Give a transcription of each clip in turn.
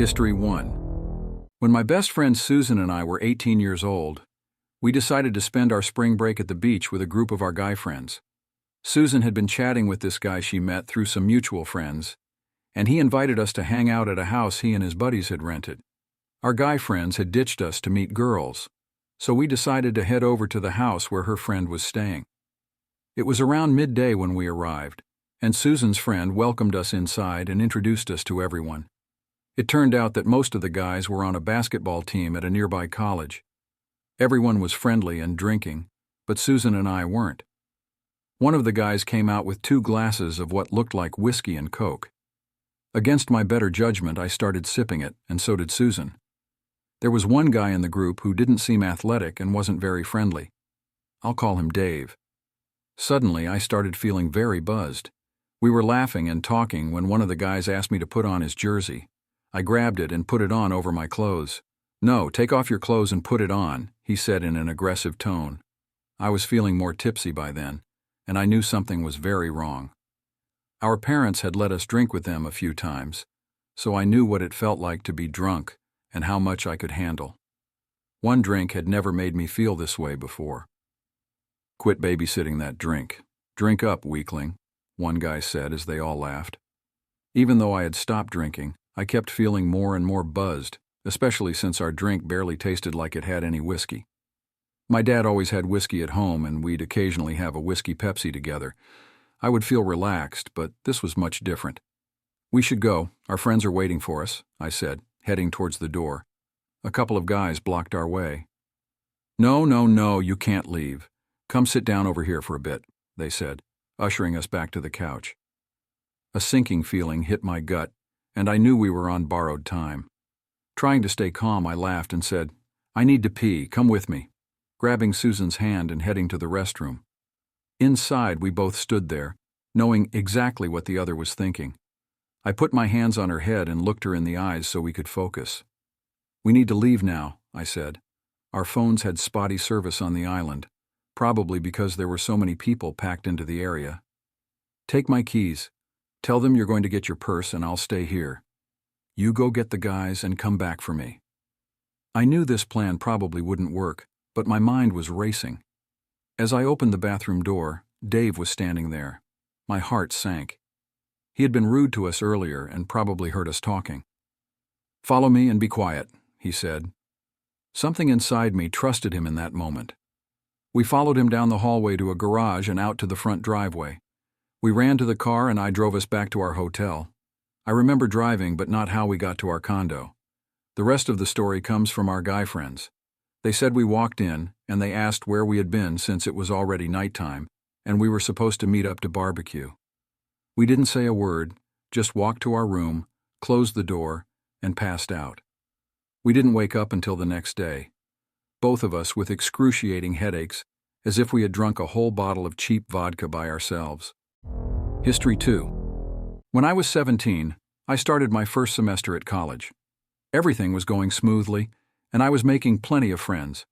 History 1. When my best friend Susan and I were 18 years old, we decided to spend our spring break at the beach with a group of our guy friends. Susan had been chatting with this guy she met through some mutual friends, and he invited us to hang out at a house he and his buddies had rented. Our guy friends had ditched us to meet girls, so we decided to head over to the house where her friend was staying. It was around midday when we arrived, and Susan's friend welcomed us inside and introduced us to everyone. It turned out that most of the guys were on a basketball team at a nearby college. Everyone was friendly and drinking, but Susan and I weren't. One of the guys came out with 2 glasses of what looked like whiskey and Coke. Against my better judgment, I started sipping it, and so did Susan. There was one guy in the group who didn't seem athletic and wasn't very friendly. I'll call him Dave. Suddenly, I started feeling very buzzed. We were laughing and talking when one of the guys asked me to put on his jersey. I grabbed it and put it on over my clothes. "No, take off your clothes and put it on," he said in an aggressive tone. I was feeling more tipsy by then, and I knew something was very wrong. Our parents had let us drink with them a few times, so I knew what it felt like to be drunk and how much I could handle. One drink had never made me feel this way before. "Quit babysitting that drink. Drink up, weakling," one guy said as they all laughed. Even though I had stopped drinking, I kept feeling more and more buzzed, especially since our drink barely tasted like it had any whiskey. My dad always had whiskey at home, and we'd occasionally have a whiskey Pepsi together. I would feel relaxed, but this was much different. "We should go. Our friends are waiting for us," I said, heading towards the door. A couple of guys blocked our way. No, you can't leave. Come sit down over here for a bit," they said, ushering us back to the couch. A sinking feeling hit my gut, and I knew we were on borrowed time. Trying to stay calm, I laughed and said, "I need to pee, come with me," grabbing Susan's hand and heading to the restroom. Inside, we both stood there, knowing exactly what the other was thinking. I put my hands on her head and looked her in the eyes so we could focus. "We need to leave now," I said. Our phones had spotty service on the island, probably because there were so many people packed into the area. "Take my keys. Tell them you're going to get your purse and I'll stay here. You go get the guys and come back for me." I knew this plan probably wouldn't work, but my mind was racing. As I opened the bathroom door, Dave was standing there. My heart sank. He had been rude to us earlier and probably heard us talking. "Follow me and be quiet," he said. Something inside me trusted him in that moment. We followed him down the hallway to a garage and out to the front driveway. We ran to the car and I drove us back to our hotel. I remember driving, but not how we got to our condo. The rest of the story comes from our guy friends. They said we walked in, and they asked where we had been since it was already nighttime, and we were supposed to meet up to barbecue. We didn't say a word, just walked to our room, closed the door, and passed out. We didn't wake up until the next day, both of us with excruciating headaches, as if we had drunk a whole bottle of cheap vodka by ourselves. History 2. When I was 17, I started my first semester at college. Everything was going smoothly, and I was making plenty of friends.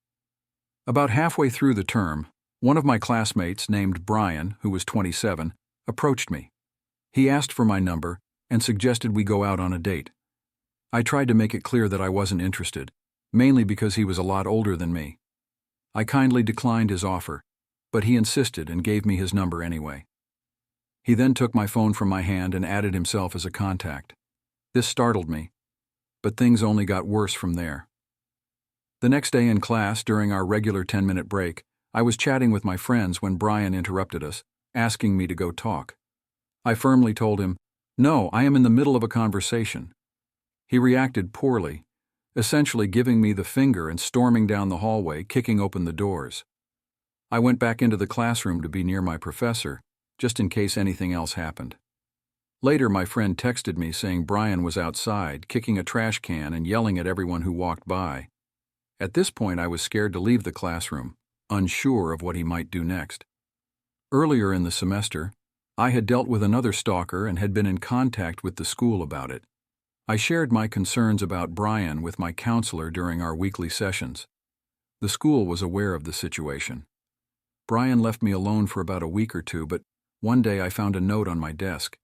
About halfway through the term, one of my classmates named Brian, who was 27, approached me. He asked for my number and suggested we go out on a date. I tried to make it clear that I wasn't interested, mainly because he was a lot older than me. I kindly declined his offer, but he insisted and gave me his number anyway. He then took my phone from my hand and added himself as a contact. This startled me, but things only got worse from there. The next day in class, during our regular 10-minute break, I was chatting with my friends when Brian interrupted us, asking me to go talk. I firmly told him, "No, I am in the middle of a conversation." He reacted poorly, essentially giving me the finger and storming down the hallway, kicking open the doors. I went back into the classroom to be near my professor, just in case anything else happened. Later, my friend texted me saying Brian was outside, kicking a trash can and yelling at everyone who walked by. At this point, I was scared to leave the classroom, unsure of what he might do next. Earlier in the semester, I had dealt with another stalker and had been in contact with the school about it. I shared my concerns about Brian with my counselor during our weekly sessions. The school was aware of the situation. Brian left me alone for about a week or two, but one day I found a note on my desk.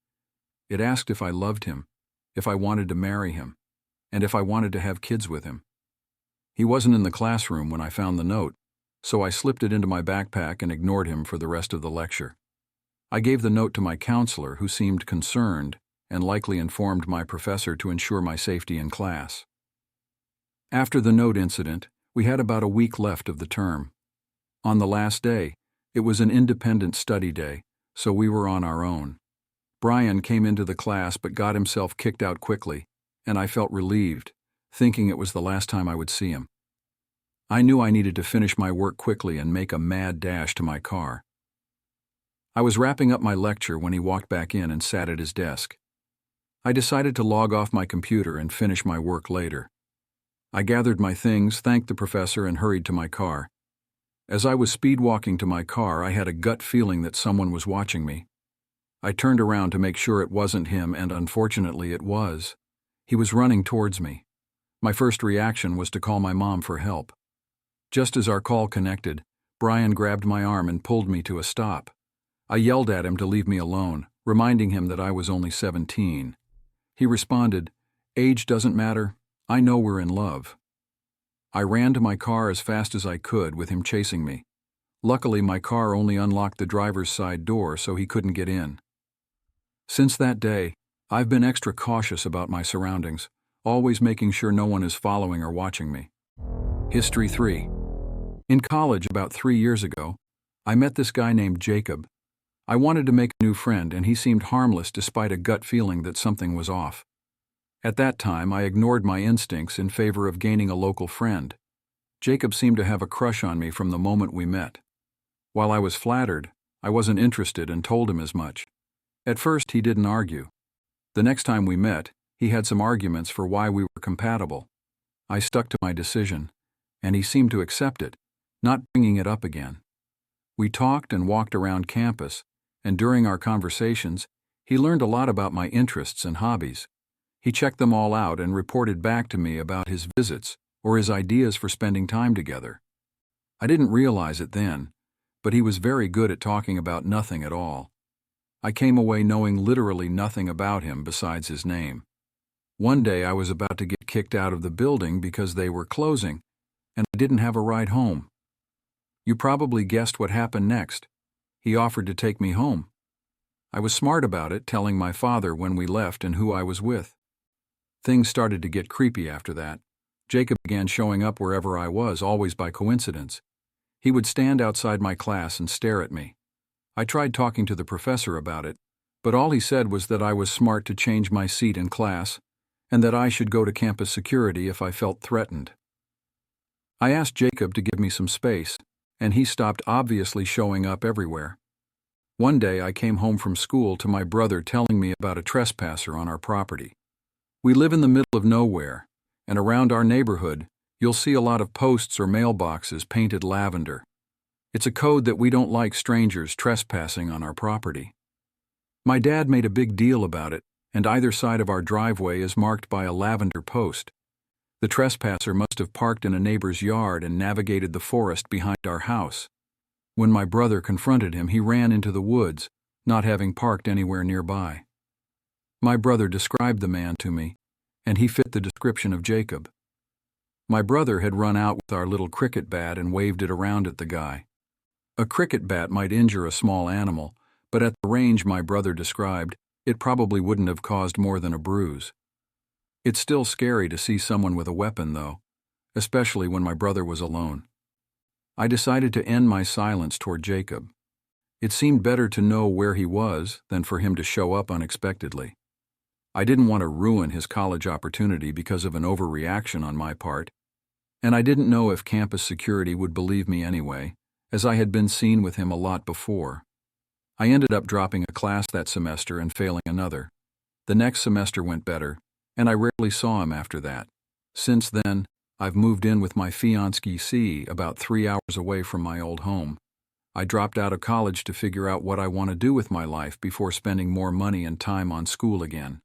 It asked if I loved him, if I wanted to marry him, and if I wanted to have kids with him. He wasn't in the classroom when I found the note, so I slipped it into my backpack and ignored him for the rest of the lecture. I gave the note to my counselor, who seemed concerned and likely informed my professor to ensure my safety in class. After the note incident, we had about a week left of the term. On the last day, it was an independent study day, so we were on our own. Brian came into the class but got himself kicked out quickly, and I felt relieved, thinking it was the last time I would see him. I knew I needed to finish my work quickly and make a mad dash to my car. I was wrapping up my lecture when he walked back in and sat at his desk. I decided to log off my computer and finish my work later. I gathered my things, thanked the professor, and hurried to my car. As I was speed-walking to my car, I had a gut feeling that someone was watching me. I turned around to make sure it wasn't him, and unfortunately it was. He was running towards me. My first reaction was to call my mom for help. Just as our call connected, Brian grabbed my arm and pulled me to a stop. I yelled at him to leave me alone, reminding him that I was only 17. He responded, "Age doesn't matter. I know we're in love." I ran to my car as fast as I could, with him chasing me. Luckily, my car only unlocked the driver's side door, so he couldn't get in. Since that day, I've been extra cautious about my surroundings, always making sure no one is following or watching me. History 3. In college about 3 years ago, I met this guy named Jacob. I wanted to make a new friend, and he seemed harmless despite a gut feeling that something was off. At that time, I ignored my instincts in favor of gaining a local friend. Jacob seemed to have a crush on me from the moment we met. While I was flattered, I wasn't interested and told him as much. At first, he didn't argue. The next time we met, he had some arguments for why we were compatible. I stuck to my decision, and he seemed to accept it, not bringing it up again. We talked and walked around campus, and during our conversations, he learned a lot about my interests and hobbies. He checked them all out and reported back to me about his visits or his ideas for spending time together. I didn't realize it then, but he was very good at talking about nothing at all. I came away knowing literally nothing about him besides his name. One day I was about to get kicked out of the building because they were closing, and I didn't have a ride home. You probably guessed what happened next. He offered to take me home. I was smart about it, telling my father when we left and who I was with. Things started to get creepy after that. Jacob began showing up wherever I was, always by coincidence. He would stand outside my class and stare at me. I tried talking to the professor about it, but all he said was that I was smart to change my seat in class and that I should go to campus security if I felt threatened. I asked Jacob to give me some space, and he stopped obviously showing up everywhere. One day I came home from school to my brother telling me about a trespasser on our property. We live in the middle of nowhere, and around our neighborhood, you'll see a lot of posts or mailboxes painted lavender. It's a code that we don't like strangers trespassing on our property. My dad made a big deal about it, and either side of our driveway is marked by a lavender post. The trespasser must have parked in a neighbor's yard and navigated the forest behind our house. When my brother confronted him, he ran into the woods, not having parked anywhere nearby. My brother described the man to me, and he fit the description of Jacob. My brother had run out with our little cricket bat and waved it around at the guy. A cricket bat might injure a small animal, but at the range my brother described, it probably wouldn't have caused more than a bruise. It's still scary to see someone with a weapon, though, especially when my brother was alone. I decided to end my silence toward Jacob. It seemed better to know where he was than for him to show up unexpectedly. I didn't want to ruin his college opportunity because of an overreaction on my part, and I didn't know if campus security would believe me anyway, as I had been seen with him a lot before. I ended up dropping a class that semester and failing another. The next semester went better, and I rarely saw him after that. Since then, I've moved in with my fiancée about 3 hours away from my old home. I dropped out of college to figure out what I want to do with my life before spending more money and time on school again.